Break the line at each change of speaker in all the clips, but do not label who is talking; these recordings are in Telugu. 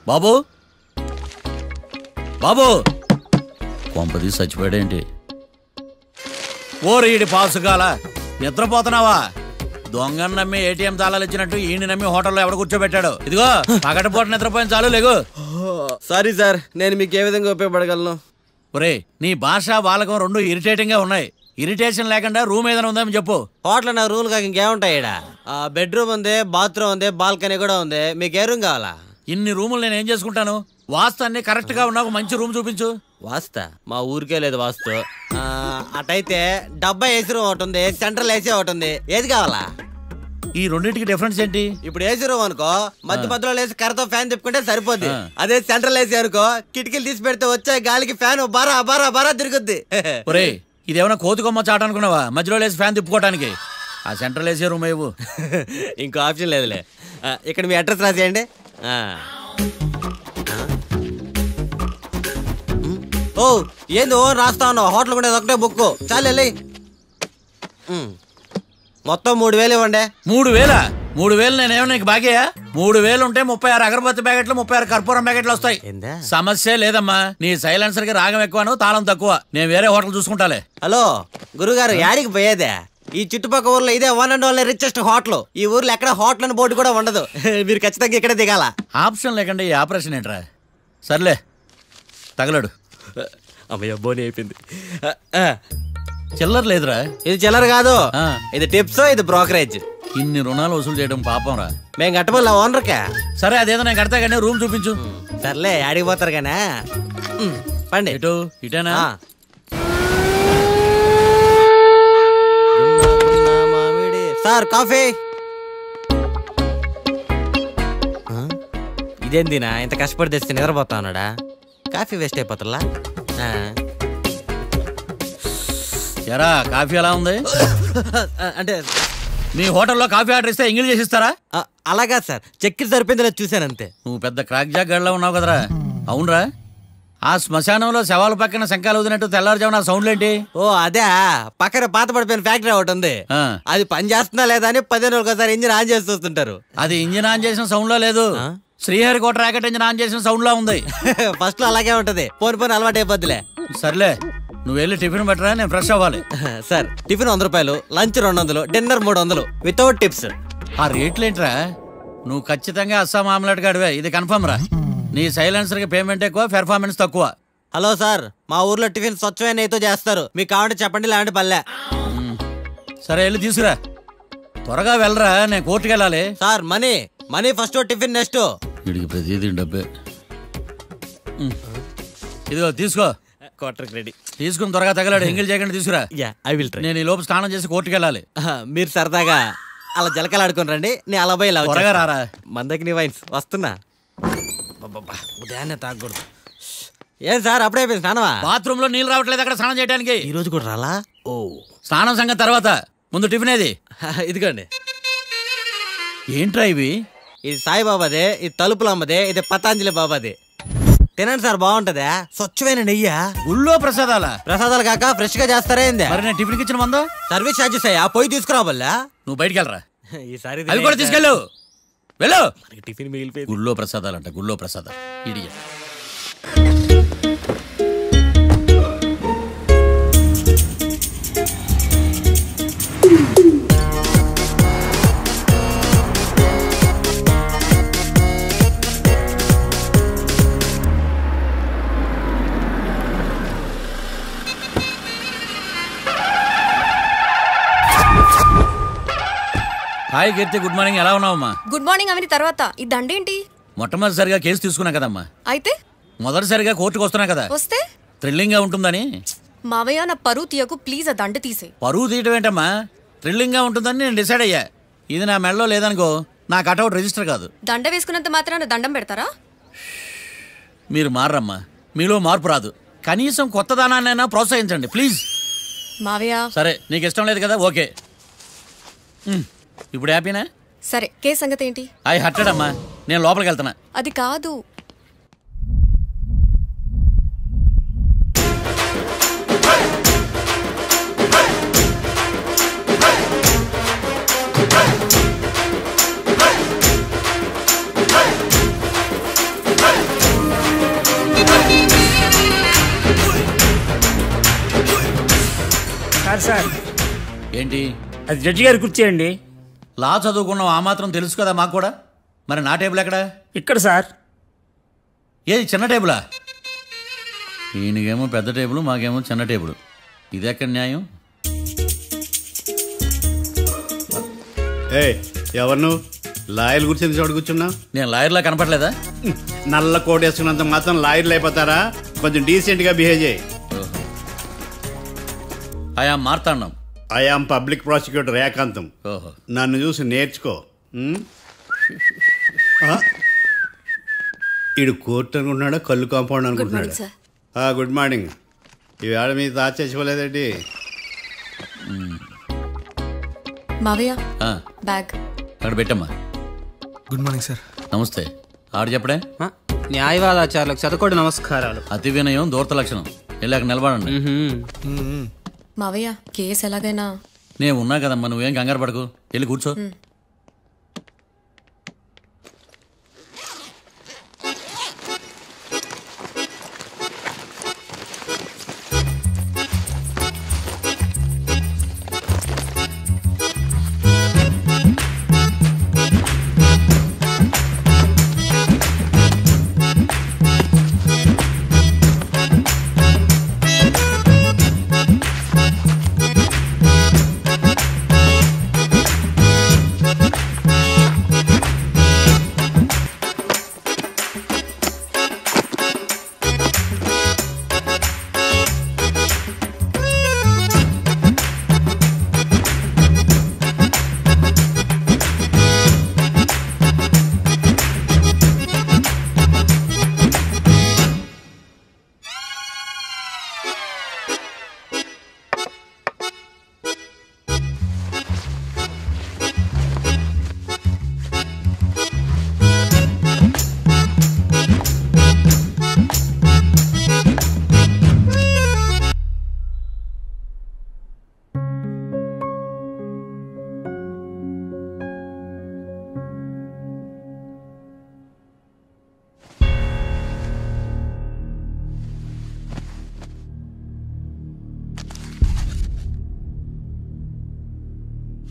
బాబు బాబు కొంపది చచ్చిపోయాడేంటి? ఓరీడి పాసుగాల నిద్రపోతున్నావా? దొంగను నమ్మి ఏటీఎం తాళాలు ఇచ్చినట్టు ఈయన నమ్మి హోటల్లో ఎవడ కూర్చోబెట్టాడు? ఇదిగో పగటిపూట నిద్రపోయిన చాలు లేగు.
సారీ సార్, నేను మీకు ఏ విధంగా ఉపయోగపడగలను?
ఒరే నీ భాష వాళ్ళకం రెండు ఇరిటేటింగ్ గా ఉన్నాయి. ఇరిటేషన్ లేకుండా రూమ్ ఏదైనా ఉందని చెప్పు.
హోటల్ నా రూమ్ కాక ఇంకేముంటాయి? ఇక్కడ బెడ్రూమ్ ఉంది, బాత్రూమ్ ఉంది, బాల్కనీ కూడా ఉంది. మీకు ఏ రూమ్ కావాలా?
ఇన్ని రూములు నేను ఏం చేసుకుంటాను? వాస్తు అన్ని కరెక్ట్ గా ఉన్నా ఒక మంచి రూమ్ చూపించు.
వాస్తా మా ఊరికే లేదు వాస్తు. అటైతే డబ్బా ఏసీ రూమ్ ఒకటి ఉంది, సెంట్రల్ ఏసీ ఒకటి ఉంది. ఏది కావాలా?
ఈ రెండింటికి డిఫరెన్స్ ఏంటి?
ఇప్పుడు ఏసీ రూమ్ అనుకో మధ్య మధ్యలో లేసి కర్రతో ఫ్యాన్ తిప్పుకుంటే సరిపోద్ది. అదే సెంట్రల్ ఏసీ అనుకో కిటికీలు తీసి పెడితే వచ్చే గాలికి ఫ్యాన్ బారా బారా బారా తిరుగుద్ది.
ఒరే ఇదేమన్నా కోతి కొమ్మ చాట అనుకున్నావా మధ్యలో లేసి ఫ్యాన్ తిప్పుకోవడానికి? ఆ సెంట్రల్ ఏసీ రూమ్ ఏవు.
ఇంకో ఆప్షన్ లేదులే. ఇక్కడ మీ అడ్రస్ రాసేయండి. ఓ ఏంది ఓ రాస్తా ఉన్నావు? హోటల్ కూడా ఒకటే బుక్ చాలు వెళ్ళి. మొత్తం 3000 ఇవ్వండి.
3000? 3000 నేనేమన్నా నీకు బాగేయా? 3000 ఉంటే 36 అగరబత్తి ప్యాకెట్లు 36 కర్పూరం ప్యాకెట్లు వస్తాయి. సమస్య లేదమ్మా. నీ సైలెన్సర్ కి రాగం ఎక్కువను తాళం తక్కువ. నేను వేరే హోటల్ చూసుకుంటాలే.
హలో గురుగారు, యాడికి పోయేదే? ఈ చుట్టుపక్కల ఊర్లో ఇదే one and only richest hotel. ఈ ఊర్లో ఎక్కడ హోటల్ అని బోర్డు కూడా ఉండదు. మీరు ఖచ్చితంగా ఇక్కడే దిగాల.
ఆప్షన్ లేకుండా ఈ ఆపరేషన్ ఏంట్రా? సర్లే తగలడు.
అమ్మయ్య బోని అయిపోయింది.
చిల్లర లేదురా.
ఇది చిల్లర కాదు, ఇది టిప్స్, ఇది బ్రోకరేజ్.
ఇన్ని రుణాలు వసూలు చేయడం పాపం రా.
మేము కట్టబోలే ఓనర్కే.
సరే అదేదో నేను కడతా కానీ రూమ్ చూపించు.
సర్లే యాడికి పోతారు కానీ పండి.
ఇటు ఇటేనా?
Sir coffee. ఇదేందినా ఇంత కష్టపడి తెస్తే నిద్రపోతా ఉన్నాడా? కాఫీ వేస్ట్ అయిపోతుందా?
ఎరా కాఫీ ఎలా ఉంది?
అంటే
మీ హోటల్లో కాఫీ ఆర్డర్ ఇస్తే ఎంగిల్ చేసి ఇస్తారా?
అలాగా సార్, చక్కెర సరిపోయింది లేదు చూసానంతే.
నువ్వు పెద్ద క్రాక్ జాక్ గడిలో ఉన్నావు కదరా. అవునరా, ఆ శ్మశానంలో శవాల పక్కన శంఖాలు వదినట్టు తెల్లారుజామున సౌండ్లు ఏంటి?
ఓ అదే, పక్కన పాత పడిపోయిన ఫ్యాక్టరీ ఒకటి ఉంది. అది పని చేస్తున్నా లేదా అని 15 రోజులకు ఒకసారి ఇంజిన్ ఆన్ చేసి చూస్తుంటారు.
అది ఇంజిన్ ఆన్ చేసిన సౌండ్ లో లేదు, శ్రీహరికోట రాకెట్ ఇంజిన్ ఆన్ చేసిన సౌండ్ లో ఉంది.
ఫస్ట్ లో అలాగే ఉంటది, పోని అలవాటు అయిపోద్దిలే.
సర్లే నువ్వు వెళ్ళి టిఫిన్ పెట్టరా, నేను ఫ్రెష్ అవ్వాలి.
సార్ టిఫిన్ 100 రూపాయలు, లంచ్ 200, డిన్నర్ 300 వితౌట్ టిప్స్.
ఆ రేట్లేంట్రా? నువ్వు ఖచ్చితంగా అస్సాం ఆమ్లెట్ గాడివే, ఇది కన్ఫర్మ్ రా. నీ సైలెన్సర్ కి పేమెంట్ ఎక్కువ, పెర్ఫార్మెన్స్ తక్కువ.
హలో సార్, మా ఊర్లో టిఫిన్ స్వచ్ఛమైన నెయ్యితో చేస్తారు. మీకు కావాలంటే చెప్పండి, లేదంటే పల్లె.
సరే వెళ్ళి తీసుకురా, త్వరగా వెళ్ళరా, నేను కోర్టుకు వెళ్ళాలి.
Sir money money first, tiffin next.
వీడికి ప్రతిదీ డబ్బే. ఇదిగో తీసుకో.
Quarter ready.
తీసుకుని త్వరగా తగలాడు, ఎంగిల్ చేయకుండా తీసుకురా.
I will try.
నేను ఈ లోపు స్నానం చేసి కోర్టుకు వెళ్ళాలి.
మీరు సరదాగా అలా జలకాలు ఆడుకుని రండి, నేను అలా పోయి
త్వరగా రారా.
మందకి వైన్స్ వస్తున్నా. ఉదయాన్నే తాగకూడదు. ఏం సార్ అప్పుడే అయిపోయింది స్నానమా?
బాత్రూమ్ లో నీళ్ళు రావట్లేదు అక్కడ స్నానం చేయడానికి.
ఈ రోజు కూడా రాలా? ఓ
స్నానం సంగతి తర్వాత, ముందు టిఫిన్ ఏది?
ఇదిగోండి.
ఏంట్రా ఇవి?
ఇది సాయిబాబాదే, ఇది తలుపులు అమ్మదే, ఇది పతాంజలి బాబాది. తినండి సార్, బాగుంటదా? స్వచ్ఛమైన నెయ్యి.
గుళ్ళో ప్రసాదాలా?
ప్రసాదాలు కాక ఫ్రెష్ గా చేస్తారా ఏంది?
మరి నేను టిఫిన్ ఇచ్చిన మందో
సర్వీస్ ఛార్జెస్ అయ్యా, పోయి తీసుకురావల్లా.
నువ్వు బయటికి వెళ్ళరా.
ఈసారి
అవి కూడా తీసుకెళ్ళు, వెళ్ళు.
టిఫిన్ మిగిలిపోయింది.
గుళ్ళో ప్రసాదాలంట, గుళ్ళో ప్రసాదాలు. ఇడియ హాయ్ కీర్తి, గుడ్ మార్నింగ్. ఎలా ఉన్నావమ్మా?
గుడ్ మార్నింగ్ అవని తర్వాత ఈ దండేంటి?
మొట్టమొదటిసారిగా కేసు తీసుకున్నా కదమ్మా.
అయితే
మొదటిసారిగా కోర్టుకు వస్తున్నా కదా,
వస్తే
థ్రిల్లింగ్ గా ఉంటుందని.
మావయ్య నా పరువు తీయకు ప్లీజ్, ఆ దండ తీసే.
పరువు తీయటం ఏంటమ్మా, థ్రిల్లింగ్ గా ఉంటుందని నేను డిసైడ్ అయ్యా. ఇది నా మెడలో లేదనుకో, నా కటౌట్ రిజిస్టర్ కాదు.
దండ వేసుకున్నంత మాత్రాన దండం పెడతారా?
మీరు మారమ్మా, మీలో మార్పు రాదు. కనీసం కొత్త దానాన్నైనా ప్రోత్సహించండి ప్లీజ్.
మావయ్య
సరే, నీకు ఇష్టం లేదు కదా, ఓకే. ఇప్పుడు హ్యాపీనా?
సరే, కేసు సంగతి ఏంటి?
ఐ హర్టెడ్ అమ్మా, నేను లోపలికి వెళ్తున్నా.
అది కాదు.
ఏంటి?
అది జడ్జి గారి కుర్చీ అండి.
లా చదువుకున్నాం, ఆ మాత్రం తెలుసు కదా మాకు కూడా. మరి నా టేబుల్ ఎక్కడ?
ఇక్కడ సార్.
ఏది చిన్న టేబులా? ఈయనకేమో పెద్ద టేబుల్, మాకేమో చిన్న టేబుల్. ఇది ఎక్కడ న్యాయం?
ఎవరు నువ్వు? లాయర్ల గురించి చోటు కూర్చున్నా?
నేను లాయర్లా కనపడలేదా?
నల్ల కోట్ వేసుకున్నంత మాత్రం లాయర్లు అయిపోతారా? కొంచెం డీసెంట్ గా బిహేవ్ చేయి.
I am Marthandam.
I am public prosecutor ఏకాంతం. నన్ను చూసి నేర్చుకో. ఈడు కోర్టు అనుకుంటున్నాడా, కళ్ళు కాంపౌండ్ అనుకుంటున్నాడా? Good morning. ఈవేళ మీ తాత చచ్చిపోలేదండి.
మావయ్య బ్యాగ్
అక్కడ పెట్టమ్మా.
Good morning sir.
నమస్తే. ఆడు చెప్పడే.
న్యాయవాదాచారులకు చదువుకోండి నమస్కారాలు.
అతి వినయం దూరత లక్షణం. వెళ్ళాక నిలబడండి.
మావయ్య కేసు ఎలాగైనా.
నేను ఉన్నా కదమ్మా, నువ్వేం కంగారు పడకు. వెళ్ళి కూర్చో.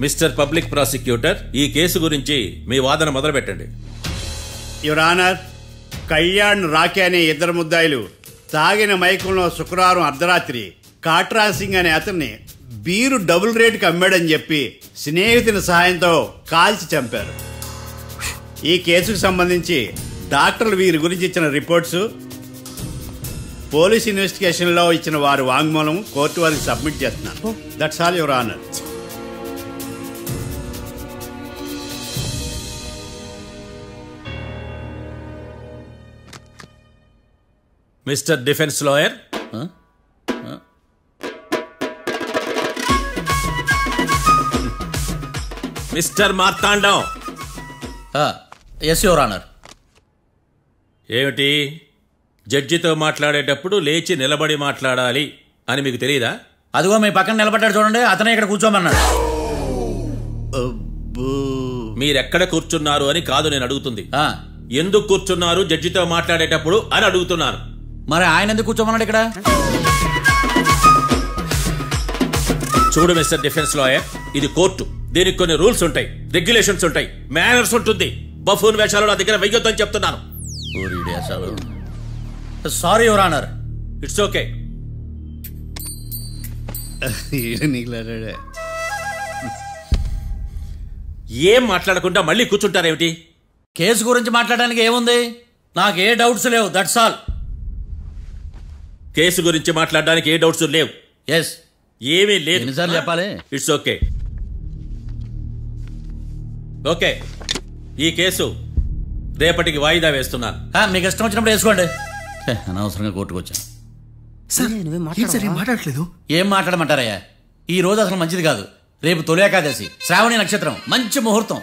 మిస్టర్ పబ్లిక్ ప్రాసిక్యూటర్, ఈ కేసు గురించి మీ వాదన మొదలు పెట్టండి.
యువర్ ఆనర్, కళ్యాణ్ రాకే అనే ఇద్దరు ముద్దాయిలు తాగిన మైకంలో శుక్రవారం అర్ధరాత్రి కాట్రా సింగ్ అనే అతన్ని బీరు డబుల్ రేటుకి అమ్మాడని చెప్పి స్నేహితుని సహాయంతో కాల్చి చంపారు. ఈ కేసుకు సంబంధించి డాక్టర్లు వీరి గురించి ఇచ్చిన రిపోర్ట్స్, పోలీస్ ఇన్వెస్టిగేషన్లో ఇచ్చిన వారి వాంగ్మూలం కోర్టు వారికి సబ్మిట్ చేస్తున్నాను. That's all your honour.
Mister defence lawyer, mister Marthandam.
Yes your honour.
ఏమిటి, జడ్జితో మాట్లాడేటప్పుడు లేచి నిలబడి మాట్లాడాలి అని మీకు తెలియదా?
అదిగో మీ పక్కన నిలబడ్డాడు చూడండి, అతనే ఇక్కడ కూర్చోమన్నాడు.
మీరెక్కడ కూర్చున్నారు అని కాదు నేను అడుగుతుంది. ఎందుకు కూర్చున్నారు జడ్జితో మాట్లాడేటప్పుడు అని అడుగుతున్నాను.
మరి ఆయన ఎందుకు కూర్చోమన్నాడు ఇక్కడ?
చూడు మిస్టర్ డిఫెన్స్ లాయర్, ఇది కోర్టు. దీనికి కొన్ని రూల్స్ ఉంటాయి, రెగ్యులేషన్స్ ఉంటాయి, మేనర్స్ ఉంటుంది. బఫూన్ వేషాలు నా దగ్గర వెయ్యొద్దని చెప్తున్నాను.
Sorry your honour.
It's okay. ఏం మాట్లాడకుండా మళ్ళీ కూర్చుంటారేమిటి?
కేసు గురించి మాట్లాడడానికి ఏముంది? నాకు ఏ డౌట్స్ లేవు, దట్స్ ఆల్.
కేసు గురించి మాట్లాడడానికి ఏ డౌట్స్ లేవు?
ఎస్.
ఏమీ లేదు.
ఎన్నిసార్లు చెప్పాలి?
It's okay. ఓకే, ఈ కేసు రేపటికి వాయిదా వేస్తున్నాను.
మీకు ఇష్టం వచ్చినప్పుడు వేసుకోండి. అనవసరంగా కోర్టుకు వచ్చాను.
మాట్లాడట్లేదు.
ఏం మాట్లాడమంటారయ్యా? ఈ రోజు అసలు మంచిది కాదు. రేపు తొలి ఏకాదశి, శ్రావణి నక్షత్రం, మంచి ముహూర్తం.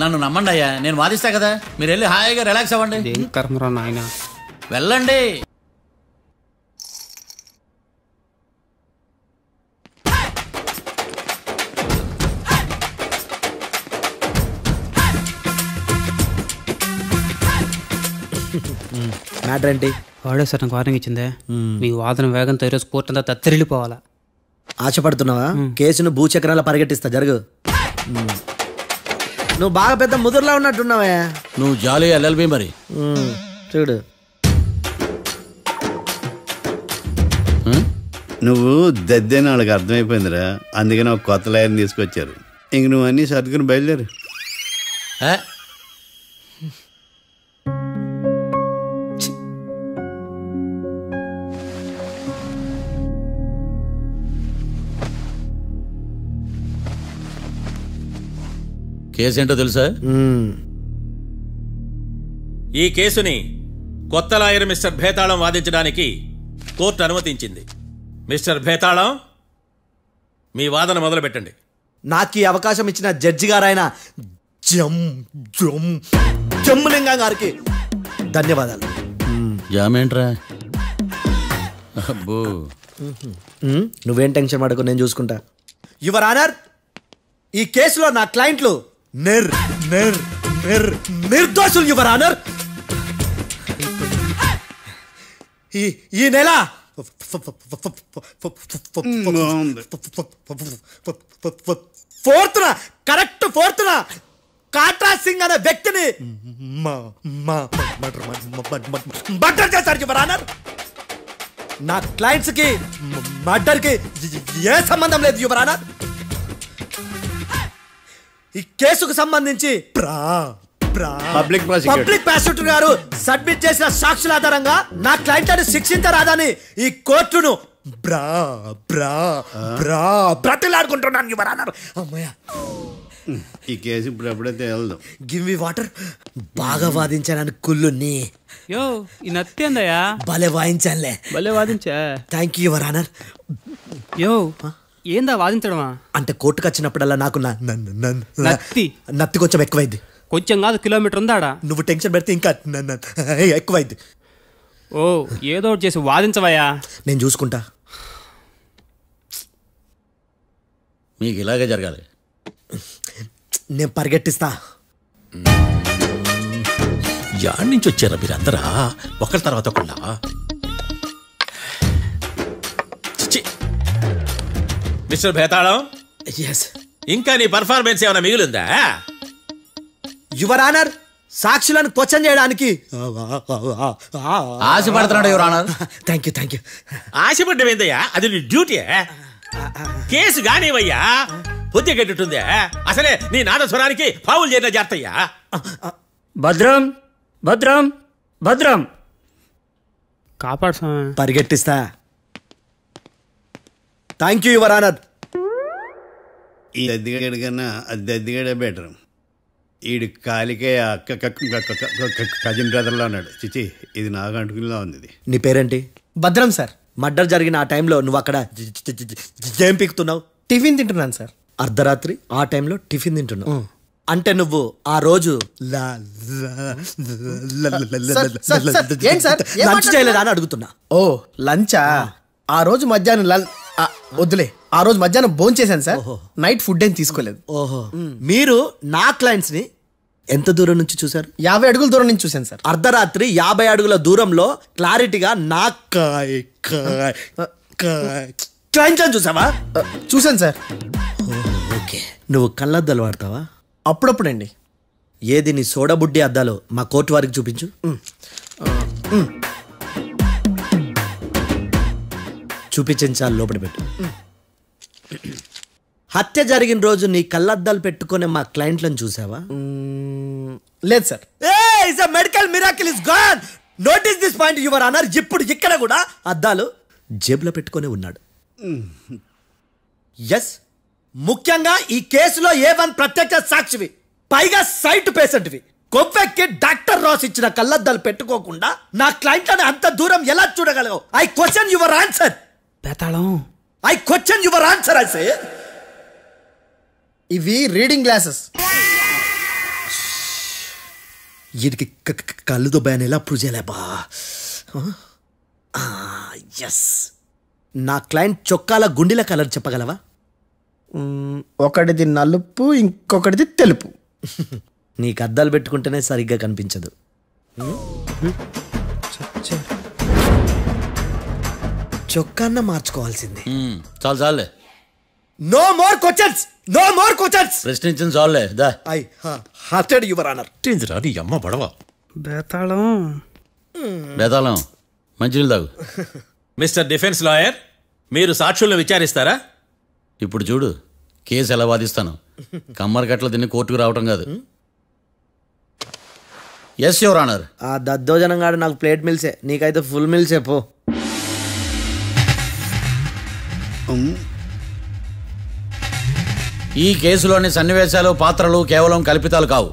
నన్ను నమ్మండి అయ్యా, నేను వాదిస్తా కదా. మీరు వెళ్ళి హాయిగా రిలాక్స్ అవ్వండి. వెళ్ళండి.
మ్యాటర్ ఏంటి?
వాడే సార్ నాకు వార్నింగ్ ఇచ్చిందే. మీ వాదన వేగంతో ఈరోజు కోర్టు అంతా తత్తరిల్లిపోవాలా.
ఆశపడుతున్నావా? కేసును భూచక్రాల పరిగెట్టిస్తా, జరుగు. నువ్వు బాగా పెద్ద ముదురులా ఉన్నట్టున్నావే.
నువ్వు జాలి ఎల్ఎల్బి మరి.
చూడు,
నువ్వు దద్దేని వాళ్ళకి అర్థమైపోయిందిరా, అందుకని ఒక కొత్త లాయర్ని తీసుకొచ్చారు. ఇంక నువ్వు అన్నీ సర్దుకుని బయలుదేరు.
కేసు ఏంటో తెలుసా?
ఈ కేసుని కొత్త లాయర్ మిస్టర్ భేతాళం వాదించడానికి కోర్టు అనుమతించింది. మిస్టర్ భేతాళం, మీ వాదన మొదలు పెట్టండి.
నాకు ఈ అవకాశం ఇచ్చిన జడ్జి గారైన జమ్ములింగం గారికి ధన్యవాదాలు.
జామేంట్రా? అబ్బో,
నువ్వేం టెన్షన్ పడకు, నేను చూసుకుంటా. యువర్ ఆనర్, ఈ కేసులో నా క్లయింట్లు నిర్దోషులు యువర్ ఆనర్. ఈ నెల 4th correct 4th Katra Singh అనే వ్యక్తిని మర్డర్ చేశారు యువర్ ఆనర్. నా క్లయింట్స్ కి మర్డర్ కి ఏ సంబంధం లేదు యువర్ ఆనర్. ఈ కేసుకు సంబంధించి
పబ్లిక్
ప్రాసిక్యూటర్ గారు సబ్మిట్ చేసిన సాక్షుల ఆధారంగా నా క్లయింట్లను శిక్షించరాదని ఈ కోర్టును బ్రతిలాడుకుంటున్నాను యువర్ ఆనర్. అమ్మయ్య,
ఈ కేసు ఇప్పుడు ఎప్పుడైతే వెళ్దాం.
Give me water. బాగా వాదించాను కుళ్ళుని.
యో, ఈ నత్తేందయ్యా?
భలే వాయించానులే.
భలే వాదించా.
Thank you your honour.
Yo, ఏందా వాదించడమా?
అంటే కోర్టుకు వచ్చినప్పుడల్లా నాకు నత్తి కొంచెం ఎక్కువైంది.
కొంచెం కాదు, కిలోమీటర్ ఉందాడా.
నువ్వు టెన్షన్ పెడితే ఇంకా ఎక్కువైంది.
ఓ, ఏదో ఒకటి చేసి వాదించవయ్యా.
నేను చూసుకుంటా.
మీకు ఇలాగే జరగాలి.
నేను పరిగెట్టిస్తా.
యాడ్ నుంచి వచ్చారా మీరందరా? ఒకరి తర్వాత ఒకళ్ళ? మిస్టర్ భేతాళం, ఇంకా నీ పర్ఫార్మెన్స్ ఏమైనా మిగిలిందా?
యువర్ ఆనర్, సాక్షులను క్వశ్చన్ చేయడానికి
ఆశపడుతున్నాడు యువర్ ఆనర్.
Thank you.
ఆశపడ్డం ఏందయ్యా? అది నీ డ్యూటీ. కేసు గానివయ్యా, బుద్ధి గట్టుందే. అసలే నీ నాదస్వరానికి పావులు చేరిన జాతయ్యా.
భద్రం భద్రం భద్రం,
కాపాడు.
పరిగెట్టిస్తా. Thank you your honour.
ఈ దద్దిగాడి కన్నా అది దద్దిగాడే బెటర్. ఈడు కాలికే కజిన్ బ్రదర్లో అన్నాడు. చిచి, ఇది నాకు అంటుకునేలా ఉంది.
నీ పేరేంటి?
భద్రం సార్.
మర్డర్ జరిగిన ఆ టైంలో నువ్వు అక్కడ ఏం పీకుతున్నావు?
టిఫిన్ తింటున్నాను సార్.
అర్ధరాత్రి ఆ టైంలో టిఫిన్ తింటున్నావు అంటే నువ్వు ఆ రోజు లంచ్ చేయలేదా అని అడుగుతున్నా.
ఓ, లంచా? ఆ రోజు మధ్యాహ్నం వద్దులే, ఆ రోజు మధ్యాహ్నం భోంచేశాను సార్. నైట్ ఫుడ్ ఏం తీసుకోలేదు.
ఓహో, మీరు నా క్లయింట్స్ ని ఎంత దూరం నుంచి చూసారు?
50 అడుగుల దూరం నుంచి చూశాను సార్.
అర్ధరాత్రి 50 అడుగుల దూరంలో క్లారిటీగా నా క్లయింట్స్ చూసావా?
చూశాను సార్.
ఓకే, నువ్వు కళ్ళద్దాలు వాడతావా?
అప్పుడప్పుడండి.
ఏది నీ సోడబుడ్డి అద్దాలు మా కోర్టు వారికి చూపించు. చూపించాలి, లోపల పెట్టు. హత్య జరిగిన రోజు నీ కళ్ళద్దాలు పెట్టుకునే మా క్లయింట్లను చూసావా?
లేదు sir.
Medical miracle is gone. Notice this point your honour. ఇప్పుడు ఇక్కడ కూడా అద్దాలు జేబులో పెట్టుకునే ఉన్నాడు. ఎస్, ముఖ్యంగా ఈ కేసులో A1 ప్రత్యక్ష సాక్షివి, పైగా సైట్ పేషెంట్వి. కొవ్వెక్కి డాక్టర్ రాస్ ఇచ్చిన కళ్ళద్దాలు పెట్టుకోకుండా నా క్లయింట్లను అంత దూరం ఎలా చూడగలవు? I question your answer.
Bhetalam,
I question your answer. I say
ఇవి రీడింగ్ గ్లాసెస్.
వీటికి కళ్ళుతో భయాన్ని ఎలా ప్రూవ్ చేయలేబా? ఎస్, నా క్లయింట్ చొక్కాల గుండెల కలర్ చెప్పగలవా?
ఒకటిది నలుపు, ఇంకొకటిది తెలుపు.
నీకు అద్దాలు పెట్టుకుంటేనే సరిగ్గా కనిపించదు. చొక్కాన్న మార్చుకోవాల్సింది.
చాలు చాలే.
No more questions, no more questions.
ప్రశ్నించిన చాలులే దా.
I hearted your honour.
నీ అమ్మ పడవ.
బేతాళం
బేతాళం మంచినీళ్ళు తాగు.
మిస్టర్ డిఫెన్స్ లాయర్, మీరు సాక్షులను విచారిస్తారా?
ఇప్పుడు చూడు కేసు ఎలా వాదిస్తాను. కమ్మరి కట్ల తిని కోర్టుకు రావటం కాదు. Yes your honour.
ఆ దద్దోజనం గాడు నాకు ప్లేట్ మిల్సే, నీకైతే ఫుల్ మిల్సే పో.
ఈ కేసులోని సన్నివేశాలు పాత్రలు కేవలం కల్పితాలు కావు.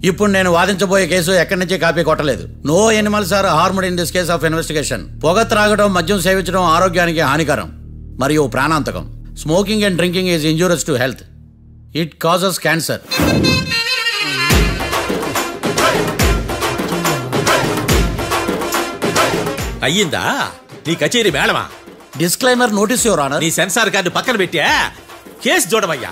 ఇప్పుడు నేను వాదించబోయే కేసు ఎక్కడి నుంచి కాపీ కొట్టలేదు. No animals are harmed in this case of investigation. పొగ త్రాగడం, మద్యం సేవించడం ఆరోగ్యానికి హానికరం మరియు ప్రాణాంతకం. Smoking and drinking is injurious to health. It causes cancer.
అయ్యిందా నీ కచేరీ మేళమా?
Disclaimer notice your honour.
నీ సెన్సార్ కార్డు పక్కన పెట్టా కేసు చూడమయ్యా.